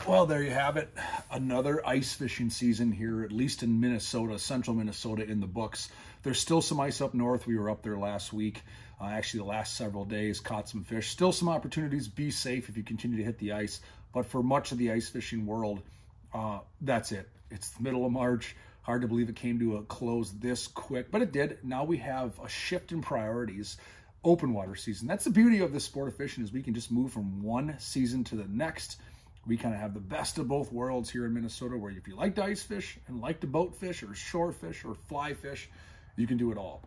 Well, there you have it. Another ice fishing season here, at least in Minnesota, central Minnesota, in the books. There's still some ice up north. We were up there last week. Actually, the last several days, caught some fish. Still some opportunities. Be safe if you continue to hit the ice. But for much of the ice fishing world, that's it. It's the middle of March. Hard to believe it came to a close this quick, but it did. Now we have a shift in priorities. Open water season. That's the beauty of this sport of fishing, is we can just move from one season to the next. We kind of have the best of both worlds here in Minnesota, where if you like to ice fish and like to boat fish or shore fish or fly fish, you can do it all.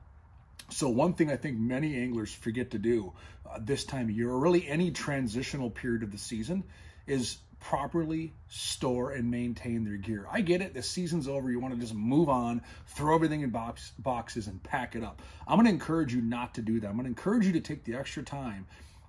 So one thing I think many anglers forget to do this time of year, or really any transitional period of the season, is properly store and maintain their gear. I get it. The season's over. You want to just move on, throw everything in boxes and pack it up. I'm going to encourage you not to do that. I'm going to encourage you to take the extra time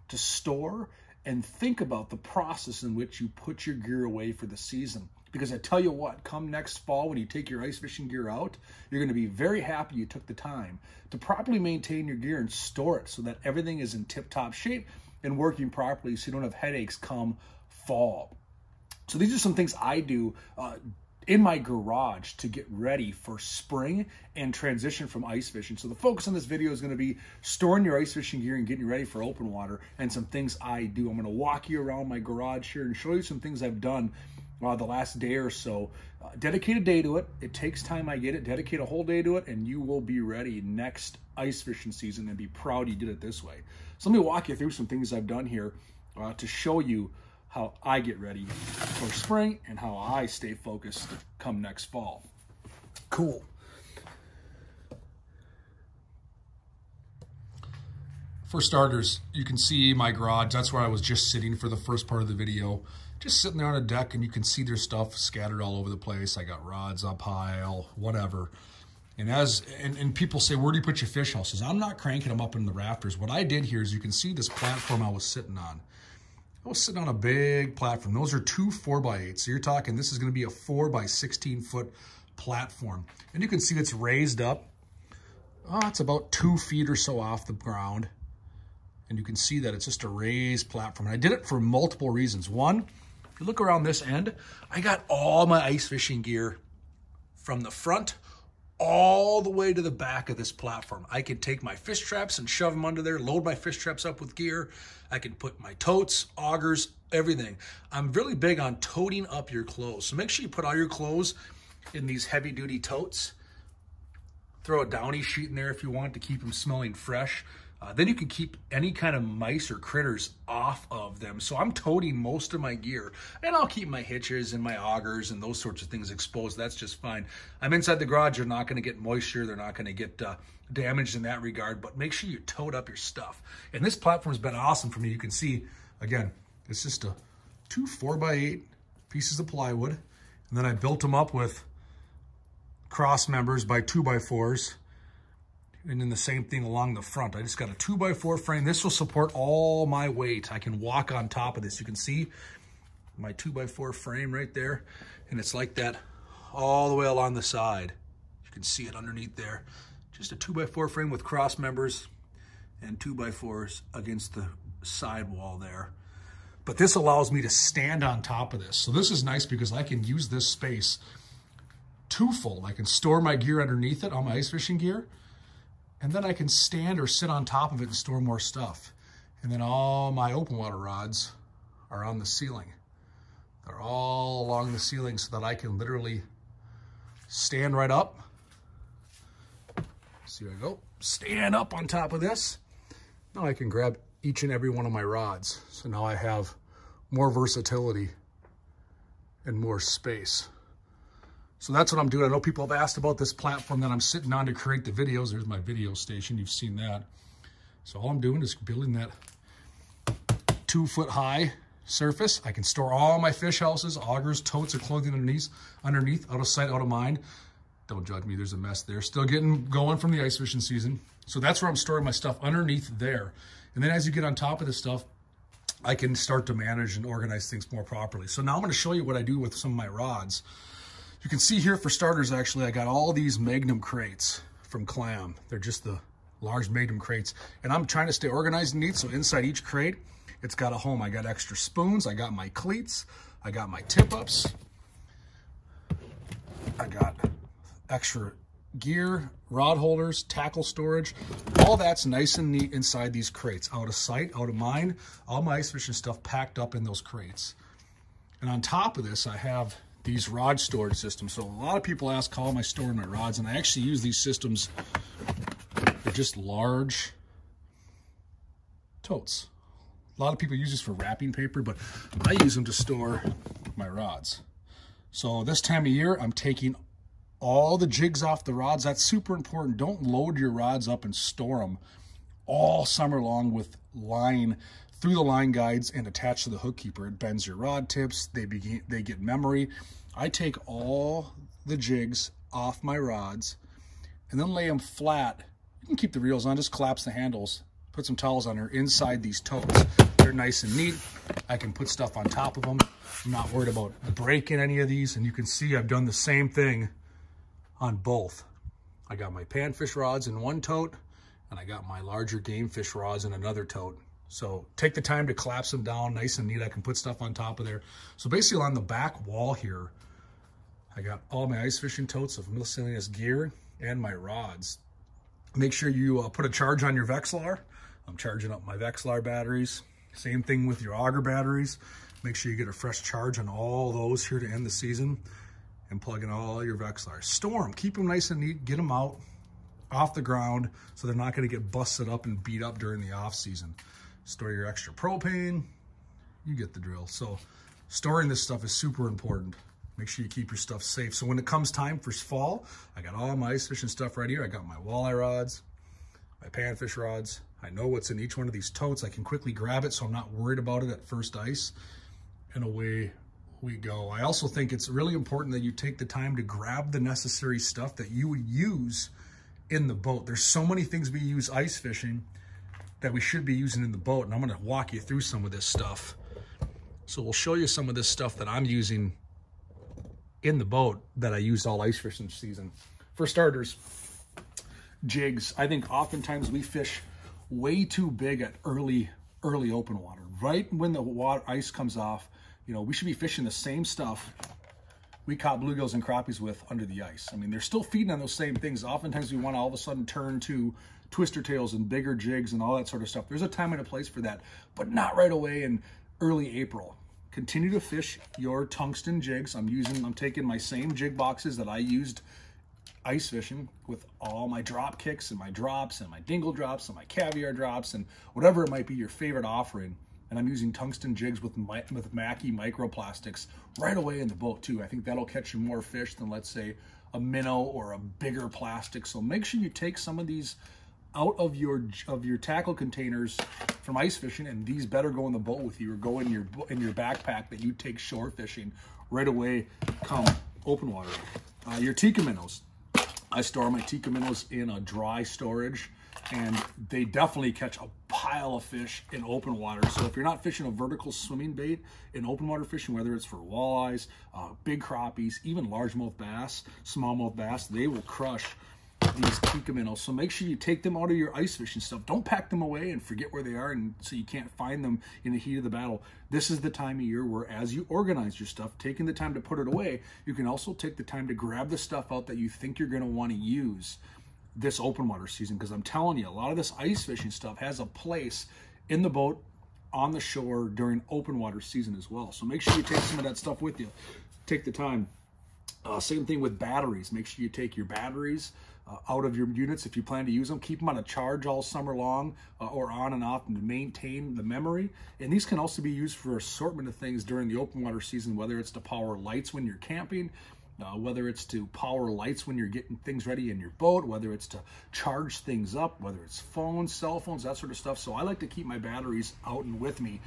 to store and think about the process in which you put your gear away for the season. Because I tell you what, come next fall, when you take your ice fishing gear out, you're going to be very happy you took the time to properly maintain your gear and store it so that everything is in tip-top shape and working properly, so you don't have headaches come fall. So these are some things I do in my garage to get ready for spring and transition from ice fishing. So the focus on this video is going to be storing your ice fishing gear and getting ready for open water, and some things I do. I'm going to walk you around my garage here and show you some things I've done the last day or so. Dedicate a day to it. It takes time, I get it. Dedicate a whole day to it, and you will be ready next ice fishing season and be proud you did it this way. So let me walk you through some things I've done here to show you how I get ready for spring and how I stay focused come next fall. Cool. For starters, you can see my garage. That's where I was just sitting for the first part of the video. Just sitting there on a deck, and you can see there's stuff scattered all over the place. I got rods up high, whatever. And people say, where do you put your fish houses? I'm not cranking them up in the rafters. What I did here is, you can see this platform I was sitting on. I was sitting on a big platform. Those are two 4x8. So you're talking, this is going to be a 4x16 foot platform. And you can see it's raised up. It's about 2 feet or so off the ground. And you can see that it's just a raised platform. And I did it for multiple reasons. One, if you look around this end, I got all my ice fishing gear from the front all the way to the back of this platform. I can take my fish traps and shove them under there, load my fish traps up with gear. I can put my totes, augers, everything. I'm really big on toting up your clothes. So make sure you put all your clothes in these heavy duty totes. Throw a Downy sheet in there if you want to keep them smelling fresh. Then you can keep any kind of mice or critters off of them. So I'm toting most of my gear, and I'll keep my hitches and my augers and those sorts of things exposed. That's just fine. I'm inside the garage. They're not going to get moisture. They're not going to get damaged in that regard, but make sure you tote up your stuff. And this platform's been awesome for me. You can see, again, it's just two 4x8 pieces of plywood. And then I built them up with cross members by 2x4s. And then the same thing along the front. I just got a 2x4 frame. This will support all my weight. I can walk on top of this. You can see my 2x4 frame right there. And it's like that all the way along the side. You can see it underneath there. Just a 2x4 frame with cross members and 2x4s against the side wall there. But this allows me to stand on top of this. So this is nice because I can use this space twofold. I can store my gear underneath it, all my ice fishing gear. And then I can stand or sit on top of it and store more stuff. And then all my open water rods are on the ceiling. They're all along the ceiling so that I can literally stand right up. See where I go? Stand up on top of this. Now I can grab each and every one of my rods. So now I have more versatility and more space. So that's what I'm doing. I know people have asked about this platform that I'm sitting on to create the videos. There's my video station. You've seen that. So all I'm doing is building that 2 foot high surface. I can store all my fish houses, augers, totes, and clothing underneath, out of sight, out of mind. Don't judge me. There's a mess there. Still getting going from the ice fishing season. So that's where I'm storing my stuff, underneath there. And then as you get on top of this stuff, I can start to manage and organize things more properly. So now I'm going to show you what I do with some of my rods. You can see here, for starters, actually, I got all these Magnum crates from Clam. They're just the large Magnum crates. And I'm trying to stay organized and neat, so inside each crate, it's got a home. I got extra spoons, I got my cleats, I got my tip-ups, I got extra gear, rod holders, tackle storage. All that's nice and neat inside these crates. Out of sight, out of mind. All my ice fishing stuff packed up in those crates. And on top of this, I have these rod storage systems. So a lot of people ask how am I storing my rods, and I actually use these systems. They're just large totes. A lot of people use this for wrapping paper, but I use them to store my rods. So this time of year, I'm taking all the jigs off the rods. That's super important. Don't load your rods up and store them all summer long with line through the line guides and attached to the hook keeper. It bends your rod tips. They get memory. I take all the jigs off my rods and then lay them flat. You can keep the reels on, just collapse the handles, put some towels on there inside these totes. They're nice and neat. I can put stuff on top of them. I'm not worried about breaking any of these. And you can see I've done the same thing on both. I got my panfish rods in one tote and I got my larger game fish rods in another tote. So take the time to collapse them down nice and neat. I can put stuff on top of there. So basically on the back wall here, I got all my ice fishing totes of miscellaneous gear and my rods. Make sure you put a charge on your Vexilar. I'm charging up my Vexilar batteries. Same thing with your auger batteries. Make sure you get a fresh charge on all those here to end the season. And plug in all your Vexilars. Store them, keep them nice and neat, get them out off the ground so they're not going to get busted up and beat up during the off season. Store your extra propane, you get the drill. So storing this stuff is super important. Make sure you keep your stuff safe. So when it comes time for fall, I got all my ice fishing stuff right here. I got my walleye rods, my panfish rods. I know what's in each one of these totes. I can quickly grab it so I'm not worried about it at first ice, and away we go. I also think it's really important that you take the time to grab the necessary stuff that you would use in the boat. There's so many things we use ice fishing that we should be using in the boat, and I'm going to walk you through some of this stuff. So we'll show you some of this stuff that I'm using in the boat that I used all ice fishing season. For starters, jigs. I think oftentimes we fish way too big at early open water. Right when the ice comes off, you know, we should be fishing the same stuff we caught bluegills and crappies with under the ice. I mean, they're still feeding on those same things. Oftentimes we want to all of a sudden turn to twister tails and bigger jigs and all that sort of stuff. There's a time and a place for that, but not right away in early April. Continue to fish your tungsten jigs. I'm taking my same jig boxes that I used ice fishing with all my drop kicks and my drops and my dingle drops and my caviar drops and whatever it might be your favorite offering. And I'm using tungsten jigs with Mackie microplastics right away in the boat too. I think that'll catch you more fish than, let's say, a minnow or a bigger plastic. So make sure you take some of these out of your tackle containers from ice fishing, and these better go in the boat with you or go in your backpack that you take shore fishing right away come open water. Your Tikka minnows. I store my Tikka minnows in a dry storage, and they definitely catch a pile of fish in open water. So if you're not fishing a vertical swimming bait in open water fishing, whether it's for walleyes, big crappies, even largemouth bass, smallmouth bass, they will crush these Tikka minnows. So make sure you take them out of your ice fishing stuff. Don't pack them away and forget where they are and so you can't find them in the heat of the battle. This is the time of year where, as you organize your stuff, taking the time to put it away, you can also take the time to grab the stuff out that you think you're going to want to use this open water season. Because I'm telling you, a lot of this ice fishing stuff has a place in the boat, on the shore during open water season as well. So make sure you take some of that stuff with you. Take the time. Same thing with batteries. Make sure you take your batteries out of your units if you plan to use them. Keep them on a charge all summer long or on and off to maintain the memory. And these can also be used for assortment of things during the open water season, whether it's to power lights when you're camping, whether it's to power lights when you're getting things ready in your boat, whether it's to charge things up, whether it's phones, cell phones, that sort of stuff. So I like to keep my batteries out and with me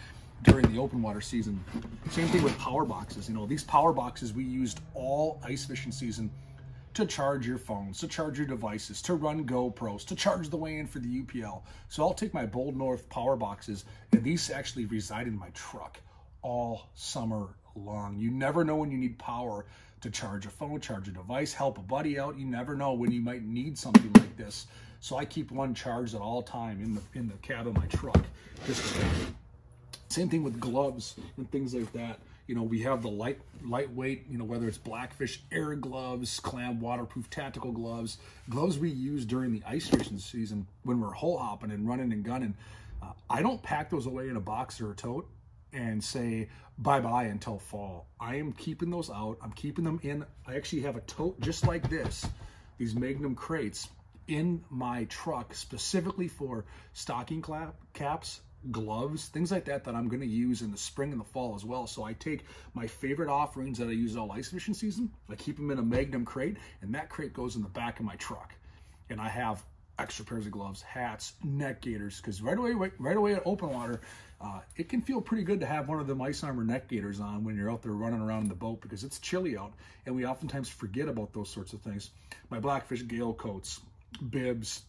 during the open water season. Same thing with power boxes. You know, these power boxes we used all ice fishing season to charge your phones, to charge your devices, to run GoPros, to charge the weigh-in for the UPL. So I'll take my Bold North power boxes, and these actually reside in my truck all summer long. You never know when you need power to charge a phone, charge a device, help a buddy out. You never know when you might need something like this. So I keep one charged at all time in the cab of my truck. Same thing with gloves and things like that. You know, we have the lightweight, you know, whether it's Blackfish Air gloves, Clam waterproof tactical gloves, gloves we use during the ice fishing season when we're hole hopping and running and gunning. I don't pack those away in a box or a tote and say bye-bye until fall. I am keeping those out. I'm keeping them in. I actually have a tote just like this, these Magnum crates in my truck specifically for stocking caps, gloves, things like that I'm going to use in the spring and the fall as well. So I take my favorite offerings that I use all ice fishing season, I keep them in a Magnum crate, and that crate goes in the back of my truck. And I have extra pairs of gloves, hats, neck gaiters, because right away at open water, it can feel pretty good to have one of them Ice Armor neck gaiters on when you're out there running around in the boat, because it's chilly out, and we oftentimes forget about those sorts of things. My Blackfish Gale coats, bibs,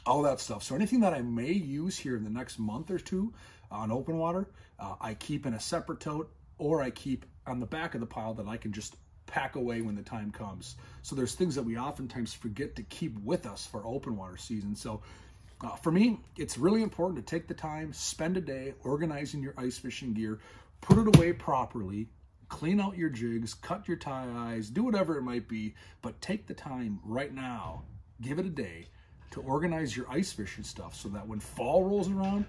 all that stuff. So anything that I may use here in the next month or two on open water, I keep in a separate tote, or I keep on the back of the pile that I can just pack away when the time comes. So there's things that we oftentimes forget to keep with us for open water season. So for me, it's really important to take the time, spend a day organizing your ice fishing gear, put it away properly, clean out your jigs, cut your tie-eyes, do whatever it might be, but take the time right now, give it a day, to organize your ice fishing stuff so that when fall rolls around,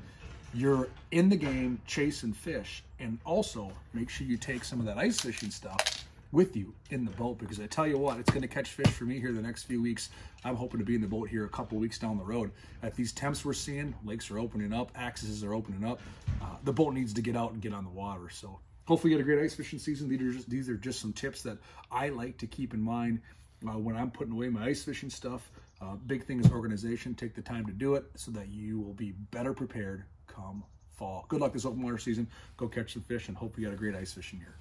you're in the game chasing fish. And also make sure you take some of that ice fishing stuff with you in the boat, because I tell you what, it's going to catch fish for me here the next few weeks. I'm hoping to be in the boat here a couple weeks down the road. At these temps we're seeing, lakes are opening up, accesses are opening up. The boat needs to get out and get on the water. So hopefully you get a great ice fishing season. These are just some tips that I like to keep in mind when I'm putting away my ice fishing stuff. Big thing is organization. Take the time to do it so that you will be better prepared come fall. Good luck this open water season. Go catch some fish, and hope you got a great ice fishing year.